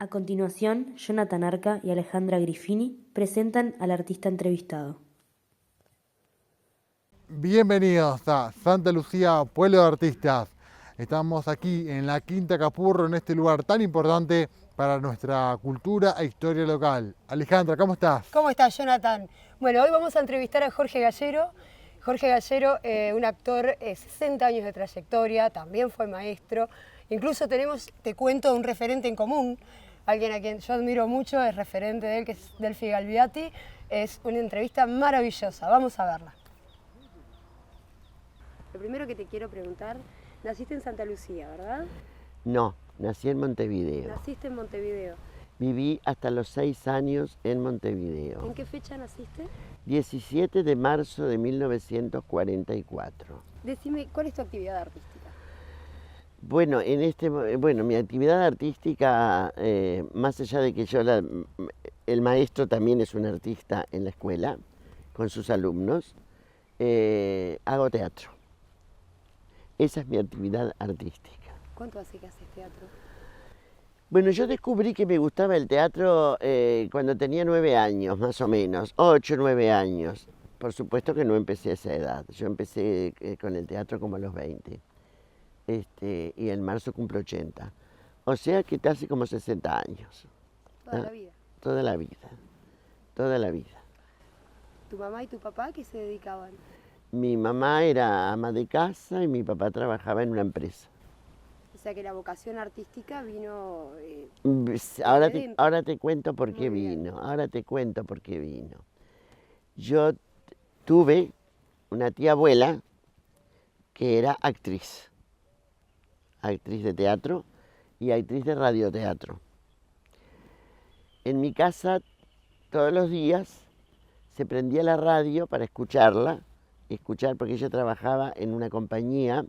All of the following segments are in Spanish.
A continuación, Jonathan Arca y Alejandra Griffini presentan al artista entrevistado. Bienvenidos a Santa Lucía, Pueblo de Artistas. Estamos aquí en la Quinta Capurro, en este lugar tan importante para nuestra cultura e historia local. Alejandra, ¿cómo estás? ¿Cómo estás, Jonathan? Bueno, hoy vamos a entrevistar a Jorge Gallero. Jorge Gallero, un actor, 60 años de trayectoria, también fue maestro. Incluso tenemos, te cuento, un referente en común, alguien a quien yo admiro mucho, es referente de él, que es Delphi Galviati. Es una entrevista maravillosa, vamos a verla. Lo primero que te quiero preguntar, naciste en Santa Lucía, ¿verdad? No, nací en Montevideo. Naciste en Montevideo. Viví hasta los 6 años en Montevideo. ¿En qué fecha naciste? 17 de marzo de 1944. Decime, ¿cuál es tu actividad artística? Bueno, mi actividad artística, más allá de que el maestro también es un artista en la escuela, con sus alumnos, hago teatro. Esa es mi actividad artística. ¿Cuánto hace que haces teatro? Bueno, yo descubrí que me gustaba el teatro cuando tenía 9 años, más o menos, 8, 9 años. Por supuesto que no empecé a esa edad, yo empecé con el teatro como a los 20. Y en marzo cumplo 80. O sea que hace como 60 años. Toda la vida. Toda la vida, toda la vida. ¿Tu mamá y tu papá qué se dedicaban? Mi mamá era ama de casa y mi papá trabajaba en una empresa. O sea que la vocación artística vino... Ahora te cuento por qué Muy bien. vino, ahora te cuento por qué vino. Yo tuve una tía abuela que era actriz de teatro y actriz de radioteatro. En mi casa todos los días se prendía la radio para escuchar porque ella trabajaba en una compañía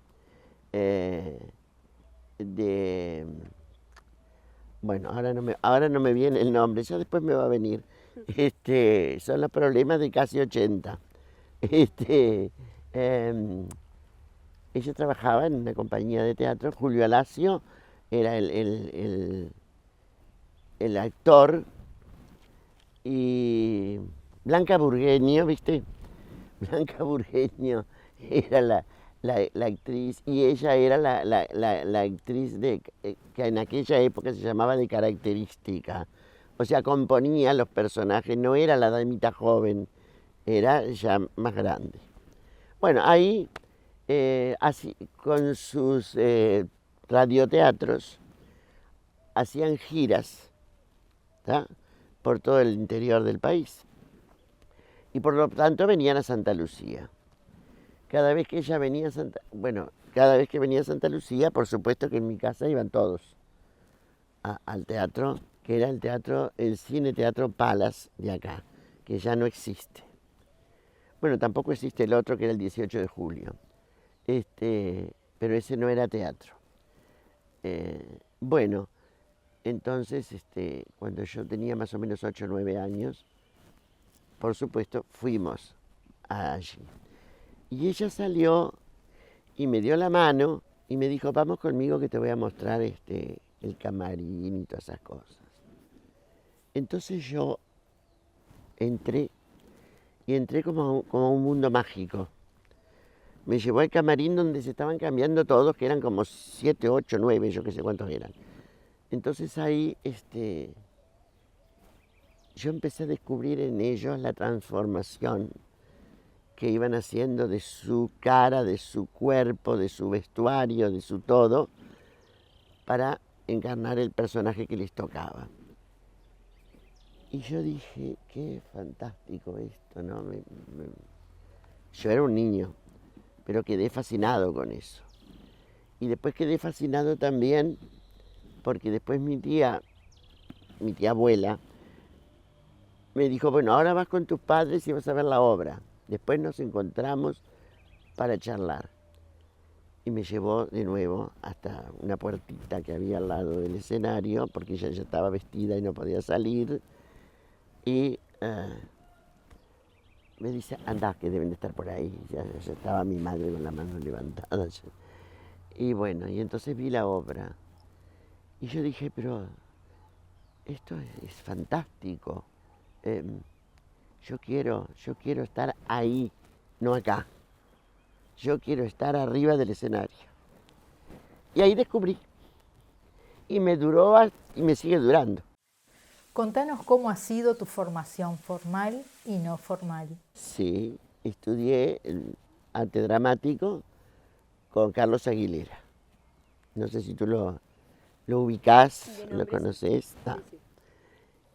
bueno, ahora no me viene el nombre, ya después me va a venir. Son los problemas de casi 80. Ella trabajaba en una compañía de teatro, Julio Alacio era el actor y Blanca Burgueño, ¿viste? Blanca Burgueño era la actriz y ella era la actriz que en aquella época se llamaba de característica. O sea, componía los personajes, no era la damita joven, era ya más grande. Bueno, ahí, así, con sus radioteatros, hacían giras, ¿tá?, por todo el interior del país. Y por lo tanto venían a Santa Lucía. Cada vez que ella venía cada vez que venía a Santa Lucía, por supuesto que en mi casa iban todos al teatro, que era el Cine Teatro Palace de acá, que ya no existe. Bueno, tampoco existe el otro, que era el 18 de julio. Pero ese no era teatro. Bueno, entonces, cuando yo tenía más o menos 8 o 9 años, por supuesto, fuimos allí. Y ella salió y me dio la mano y me dijo, vamos conmigo que te voy a mostrar el camarín y todas esas cosas. Entonces yo entré como a un mundo mágico. Me llevó al camarín donde se estaban cambiando todos, que eran como 7, 8, 9, yo qué sé cuántos eran. Entonces ahí yo empecé a descubrir en ellos la transformación que iban haciendo de su cara, de su cuerpo, de su vestuario, de su todo, para encarnar el personaje que les tocaba. Y yo dije, qué fantástico esto, ¿no? Yo era un niño, pero quedé fascinado con eso. Y después quedé fascinado también porque después mi tía abuela, me dijo, bueno, ahora vas con tus padres y vas a ver la obra. Después nos encontramos para charlar. Y me llevó de nuevo hasta una puertita que había al lado del escenario, porque ella ya estaba vestida y no podía salir. Y me dice, anda, que deben de estar por ahí. Ya estaba mi madre con la mano levantada. Y bueno, y entonces vi la obra. Y yo dije, pero esto es fantástico. Yo quiero estar ahí, no acá. Yo quiero estar arriba del escenario. Y ahí descubrí. Y me duró y me sigue durando. Contanos cómo ha sido tu formación formal y no formal. Sí, estudié el arte dramático con Carlos Aguilera. No sé si tú lo ubicás, lo conoces. Ah.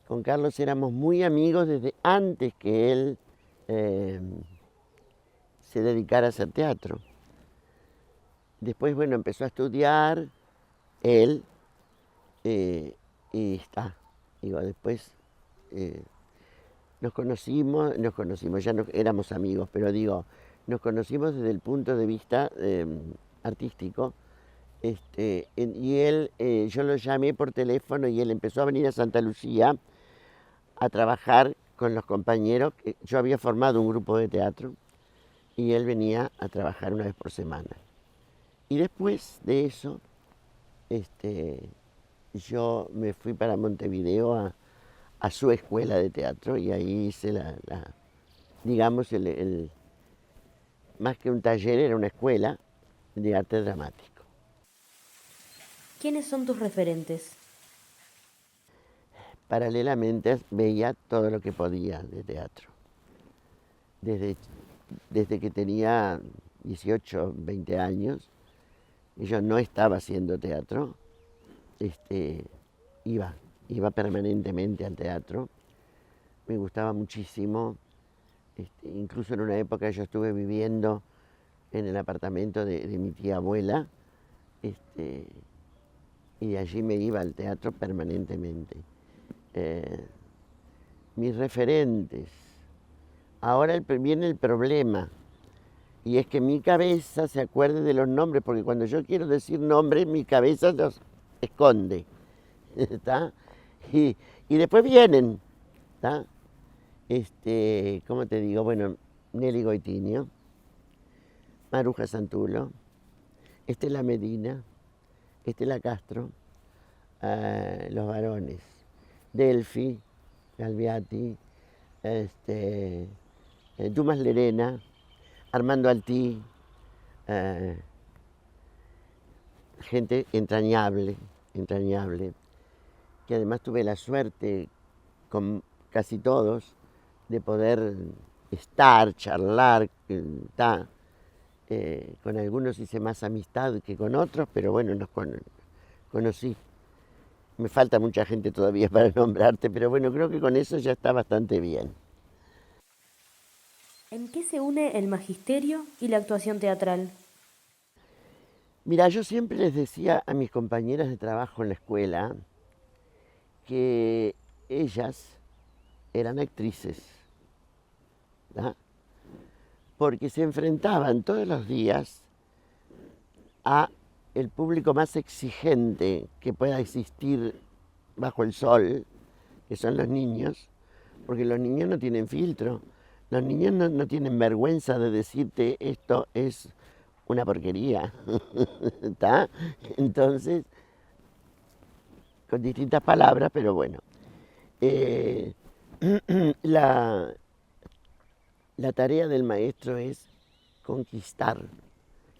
Con Carlos éramos muy amigos desde antes que él se dedicara a hacer teatro. Después, bueno, empezó a estudiar él y está. Digo, después nos conocimos, ya no éramos amigos, pero digo, nos conocimos desde el punto de vista artístico. Y él, yo lo llamé por teléfono y él empezó a venir a Santa Lucía a trabajar con los compañeros. Yo había formado un grupo de teatro y él venía a trabajar una vez por semana. Y después de eso, yo me fui para Montevideo a su escuela de teatro y ahí hice digamos, más que un taller, era una escuela de arte dramático. ¿Quiénes son tus referentes? Paralelamente veía todo lo que podía de teatro. Desde que tenía 18, 20 años, y yo no estaba haciendo teatro, iba permanentemente al teatro. Me gustaba muchísimo. Incluso en una época yo estuve viviendo en el apartamento de mi tía abuela, y de allí me iba al teatro permanentemente. Mis referentes. Ahora viene el problema, y es que mi cabeza se acuerde de los nombres, porque cuando yo quiero decir nombres, mi cabeza los esconde, ¿está? Y después vienen, ¿está? ¿Cómo te digo? Bueno, Nelly Goitinho, Maruja Santulo, Estela Medina, Estela Castro, Los Varones, Delphi, Galviati, Dumas Lerena, Armando Altí, gente entrañable, que además tuve la suerte con casi todos de poder estar, charlar, con algunos hice más amistad que con otros, pero bueno, nos conocí. Me falta mucha gente todavía para nombrarte, pero bueno, creo que con eso ya está bastante bien. ¿En qué se une el magisterio y la actuación teatral? Mira, yo siempre les decía a mis compañeras de trabajo en la escuela que ellas eran actrices, ¿verdad? Porque se enfrentaban todos los días a el público más exigente que pueda existir bajo el sol, que son los niños, porque los niños no tienen filtro, los niños no tienen vergüenza de decirte esto es una porquería, ¿está? Entonces, con distintas palabras, pero bueno. La tarea del maestro es conquistar,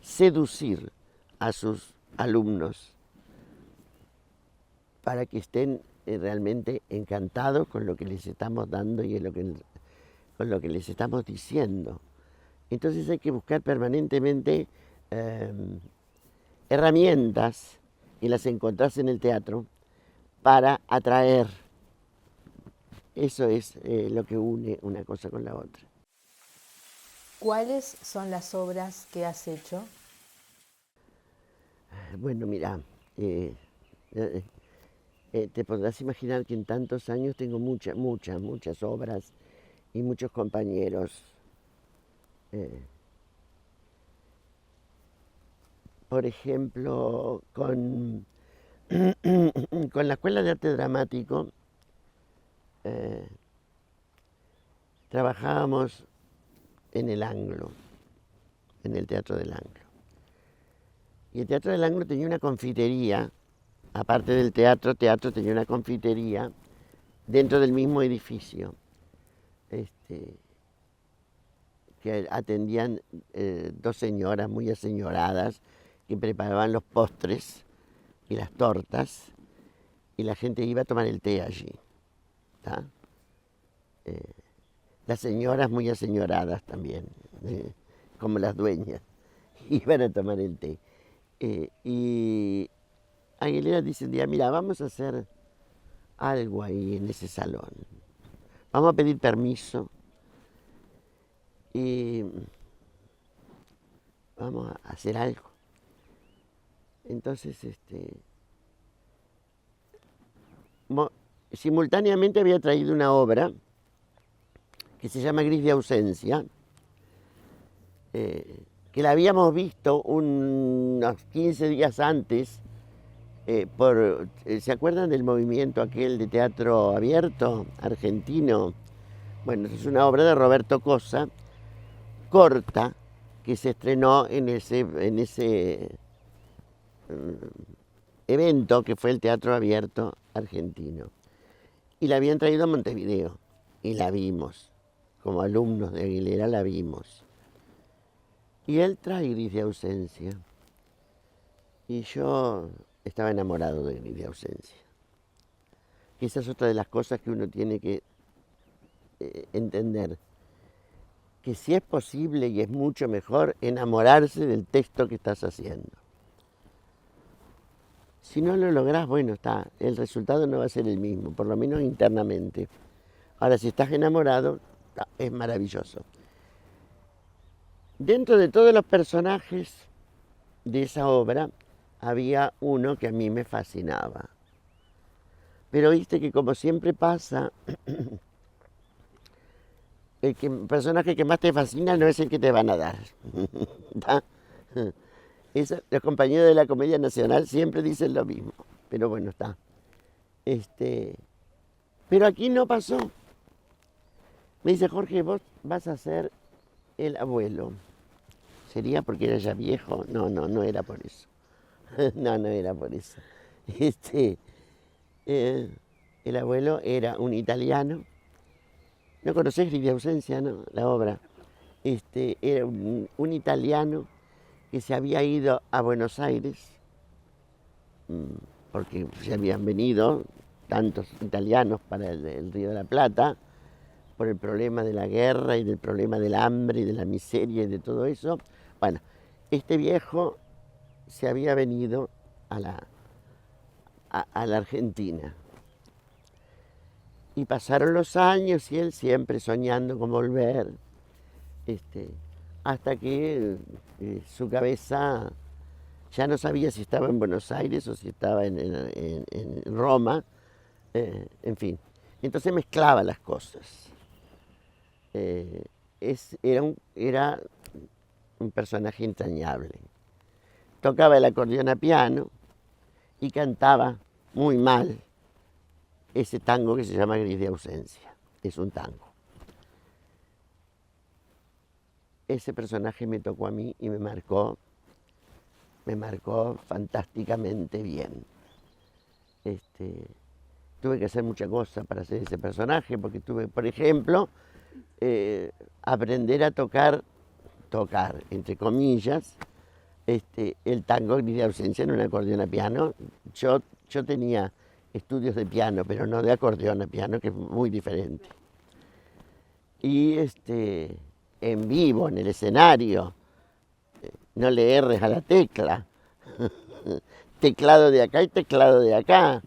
seducir a sus alumnos para que estén realmente encantados con lo que les estamos dando y con lo que les estamos diciendo. Entonces hay que buscar permanentemente herramientas, y las encontrás en el teatro, para atraer. Eso es lo que une una cosa con la otra. ¿Cuáles son las obras que has hecho? Bueno, mira, te podrás imaginar que en tantos años tengo muchas obras y muchos compañeros. Por ejemplo, con la Escuela de Arte Dramático trabajábamos en el Anglo, en el Teatro del Anglo. Y el Teatro del Anglo tenía una confitería aparte del teatro, tenía una confitería dentro del mismo edificio, que atendían dos señoras muy aseñoradas que preparaban los postres y las tortas, y la gente iba a tomar el té allí. ¿Tá? Las señoras muy aseñoradas también, como las dueñas, iban a tomar el té. Y Aguilera dice un día, mira, vamos a hacer algo ahí en ese salón. Vamos a pedir permiso y vamos a hacer algo. Entonces, simultáneamente había traído una obra que se llama Gris de ausencia, que la habíamos visto unos 15 días antes, ¿se acuerdan del movimiento aquel de teatro abierto argentino? Bueno, es una obra de Roberto Cosa, corta, que se estrenó en ese evento que fue el teatro abierto argentino. Y la habían traído a Montevideo y la vimos, como alumnos de Aguilera la vimos. Y él trae Gris de ausencia. Y yo estaba enamorado de Gris de ausencia. Y esa es otra de las cosas que uno tiene que entender. Que si es posible y es mucho mejor enamorarse del texto que estás haciendo. Si no lo lográs, bueno, está, el resultado no va a ser el mismo, por lo menos internamente. Ahora, si estás enamorado, es maravilloso. Dentro de todos los personajes de esa obra, había uno que a mí me fascinaba. Pero viste que como siempre pasa, el personaje que más te fascina no es el que te van a dar. Los compañeros de la Comedia Nacional siempre dicen lo mismo, pero bueno, está. Pero aquí no pasó. Me dice, Jorge, vos vas a ser el abuelo. ¿Sería porque era ya viejo? No era por eso. No era por eso. El abuelo era un italiano. ¿No conocés Gris de ausencia, no? La obra. Era un italiano que se había ido a Buenos Aires, porque se habían venido tantos italianos para el Río de la Plata, por el problema de la guerra y del problema del hambre y de la miseria y de todo eso. Bueno, este viejo se había venido a la Argentina. Y pasaron los años y él siempre soñando con volver, hasta que su cabeza ya no sabía si estaba en Buenos Aires o si estaba en Roma, en fin. Entonces mezclaba las cosas. Era un personaje entrañable. Tocaba el acordeón a piano y cantaba muy mal ese tango que se llama Gris de ausencia. Es un tango. Ese personaje me tocó a mí y me marcó fantásticamente bien. Tuve que hacer muchas cosas para hacer ese personaje, porque tuve, por ejemplo, aprender a tocar, entre comillas, el tango Gris de ausencia en un acordeón a piano. Yo tenía estudios de piano, pero no de acordeón a piano, que es muy diferente. Y en vivo, en el escenario, no le erres a la tecla, teclado de acá y teclado de acá,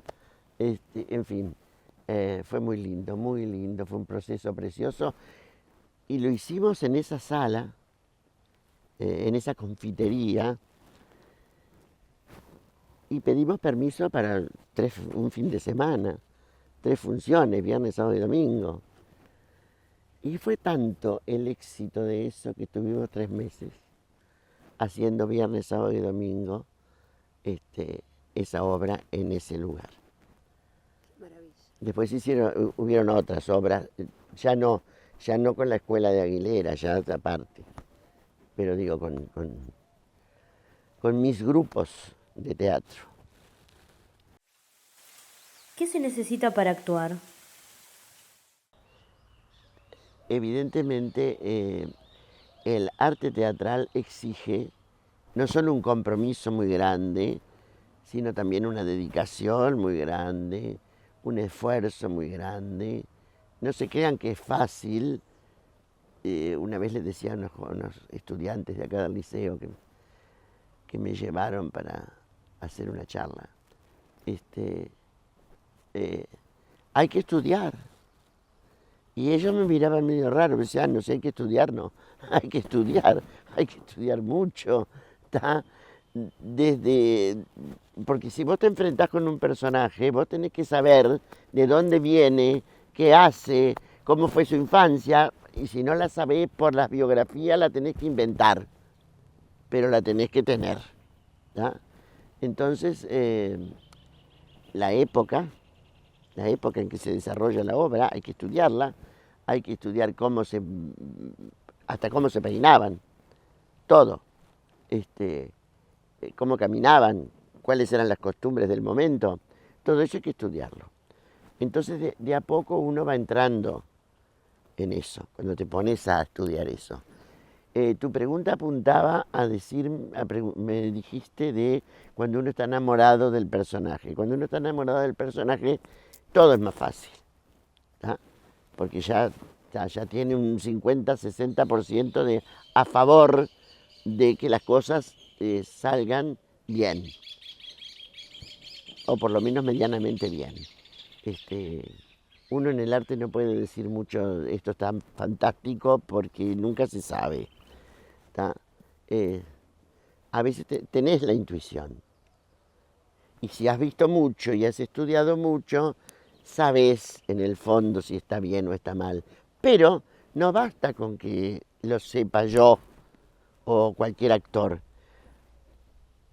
en fin, fue muy lindo, fue un proceso precioso, y lo hicimos en esa sala, en esa confitería, y pedimos permiso para un fin de semana, 3 funciones, viernes, sábado y domingo. Y fue tanto el éxito de eso que estuvimos 3 meses haciendo viernes, sábado y domingo esa obra en ese lugar. Maravilla. Después hubieron otras obras, ya no con la escuela de Aguilera, ya aparte, pero digo con mis grupos de teatro. ¿Qué se necesita para actuar? Evidentemente, el arte teatral exige no solo un compromiso muy grande, sino también una dedicación muy grande, un esfuerzo muy grande. No se crean que es fácil. Una vez les decía a unos estudiantes de acá del liceo que me llevaron para hacer una charla, hay que estudiar. Y ellos me miraban medio raro, me decían, no sé, hay que estudiar, no, hay que estudiar mucho, ¿tá? Porque si vos te enfrentás con un personaje, vos tenés que saber de dónde viene, qué hace, cómo fue su infancia, y si no la sabés por las biografías, la tenés que inventar, pero la tenés que tener, ¿tá? Entonces, la época en que se desarrolla la obra, hay que estudiarla, hay que estudiar hasta cómo se peinaban, todo, cómo caminaban, cuáles eran las costumbres del momento, todo eso hay que estudiarlo. Entonces de a poco uno va entrando en eso, cuando te pones a estudiar eso. Tu pregunta apuntaba a decir, me dijiste de cuando uno está enamorado del personaje. Cuando uno está enamorado del personaje, todo es más fácil, ¿tá? Porque ya tiene un 50-60% a favor de que las cosas salgan bien, o por lo menos medianamente bien. Uno en el arte no puede decir mucho, esto es tan fantástico, porque nunca se sabe, ¿tá? A veces tenés la intuición, y si has visto mucho y has estudiado mucho, sabes en el fondo si está bien o está mal, pero no basta con que lo sepa yo o cualquier actor.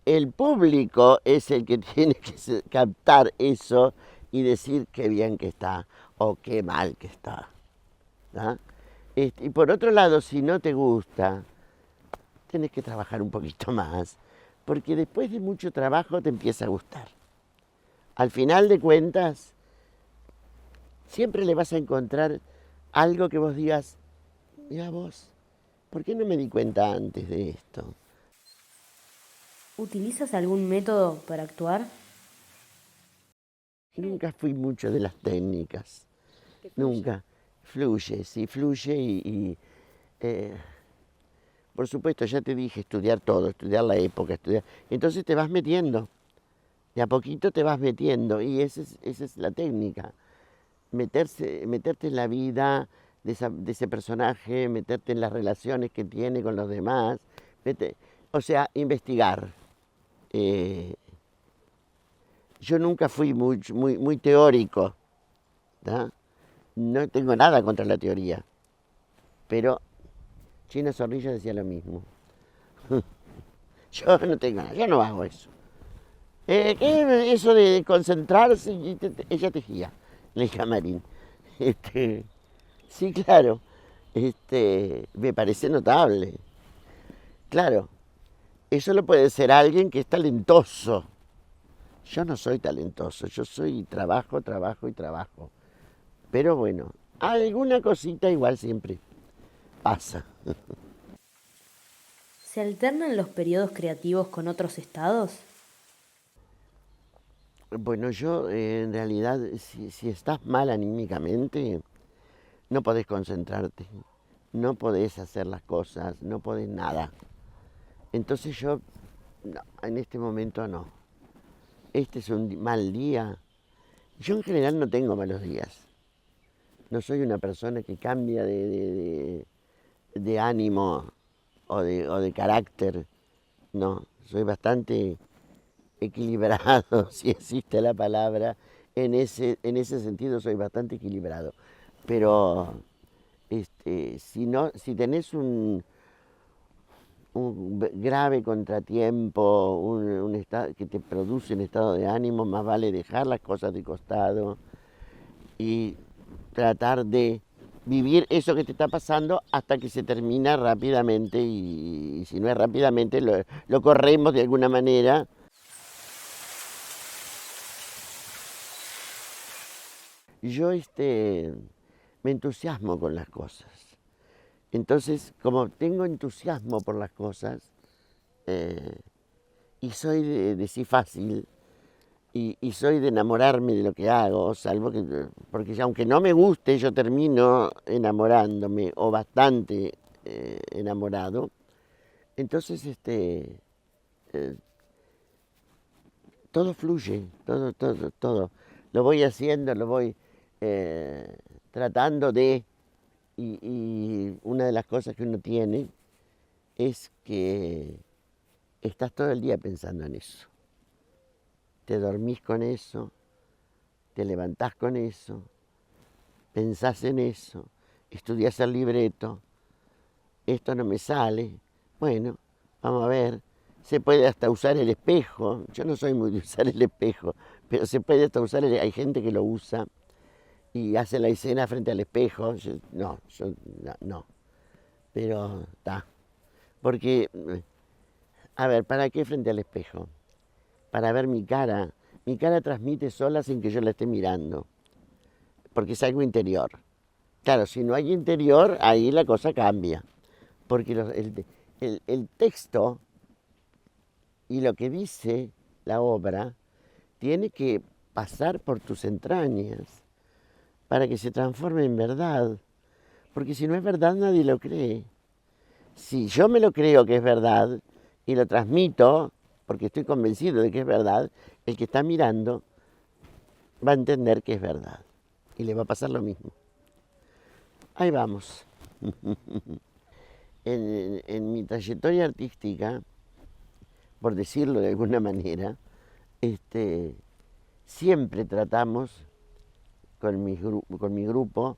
El público es el que tiene que captar eso y decir qué bien que está o qué mal que está, ¿tá? Y por otro lado, si no te gusta, tenés que trabajar un poquito más, porque después de mucho trabajo te empieza a gustar. Al final de cuentas, siempre le vas a encontrar algo que vos digas, mira vos, ¿por qué no me di cuenta antes de esto? ¿Utilizas algún método para actuar? Nunca fui mucho de las técnicas, nunca. Fluye, sí, fluye por supuesto, ya te dije, estudiar todo, estudiar la época, estudiar. Entonces te vas metiendo, de a poquito te vas metiendo, y esa es la técnica. Meterte en la vida de ese personaje, meterte en las relaciones que tiene con los demás, o sea, investigar. Yo nunca fui muy teórico, ¿tá? No tengo nada contra la teoría, pero China Zorrilla decía lo mismo. Yo no tengo nada, yo no hago eso. ¿Qué eso de concentrarse? Ella tejía en el camarín. Sí, claro, me parece notable. Claro, eso lo puede ser alguien que es talentoso. Yo no soy talentoso, yo soy trabajo. Pero bueno, alguna cosita igual siempre pasa. ¿Se alternan los periodos creativos con otros estados? Bueno, yo en realidad, si estás mal anímicamente, no podés concentrarte, no podés hacer las cosas, no podés nada. Entonces yo, no, en este momento no. Este es un mal día. Yo en general no tengo malos días. No soy una persona que cambia de ánimo o de carácter. No, soy bastante equilibrado, si existe la palabra. En ese sentido soy bastante equilibrado. Pero si tenés un grave contratiempo, un estado que te produce un estado de ánimo, más vale dejar las cosas de costado y tratar de vivir eso que te está pasando hasta que se termina rápidamente, y si no es rápidamente lo corremos de alguna manera. yo me entusiasmo con las cosas. Entonces, como tengo entusiasmo por las cosas, y soy de sí fácil, y soy de enamorarme de lo que hago, salvo que, porque aunque no me guste, yo termino enamorándome, o bastante enamorado. Entonces, todo fluye, todo. Lo voy haciendo, lo voy tratando de... Y una de las cosas que uno tiene es que estás todo el día pensando en eso. Te dormís con eso, te levantás con eso, pensás en eso, estudiás el libreto, esto no me sale, bueno, vamos a ver, se puede hasta usar el espejo, yo no soy muy de usar el espejo, pero se puede hasta usar, hay gente que lo usa y hace la escena frente al espejo, yo no, pero está, porque, a ver, ¿para qué frente al espejo? Para ver mi cara transmite sola sin que yo la esté mirando, porque es algo interior. Claro, si no hay interior, ahí la cosa cambia, porque el texto y lo que dice la obra tiene que pasar por tus entrañas para que se transforme en verdad, porque si no es verdad nadie lo cree. Si yo me lo creo que es verdad y lo transmito, porque estoy convencido de que es verdad, el que está mirando va a entender que es verdad y le va a pasar lo mismo. Ahí vamos. En mi trayectoria artística, por decirlo de alguna manera, siempre tratamos con mi grupo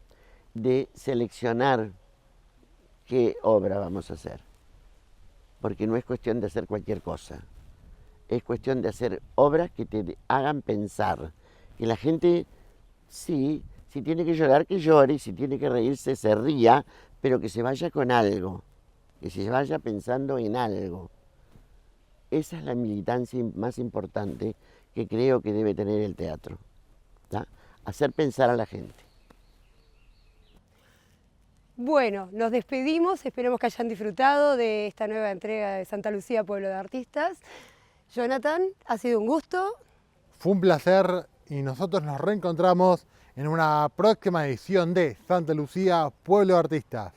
de seleccionar qué obra vamos a hacer, porque no es cuestión de hacer cualquier cosa. Es cuestión de hacer obras que te hagan pensar. Que la gente, sí, si tiene que llorar, que llore, y si tiene que reírse, se ría, pero que se vaya con algo, que se vaya pensando en algo. Esa es la militancia más importante que creo que debe tener el teatro, ¿tá? Hacer pensar a la gente. Bueno, nos despedimos, esperemos que hayan disfrutado de esta nueva entrega de Santa Lucía, Pueblo de Artistas. Jonathan, ha sido un gusto. Fue un placer y nosotros nos reencontramos en una próxima edición de Santa Lucía, Pueblo de Artistas.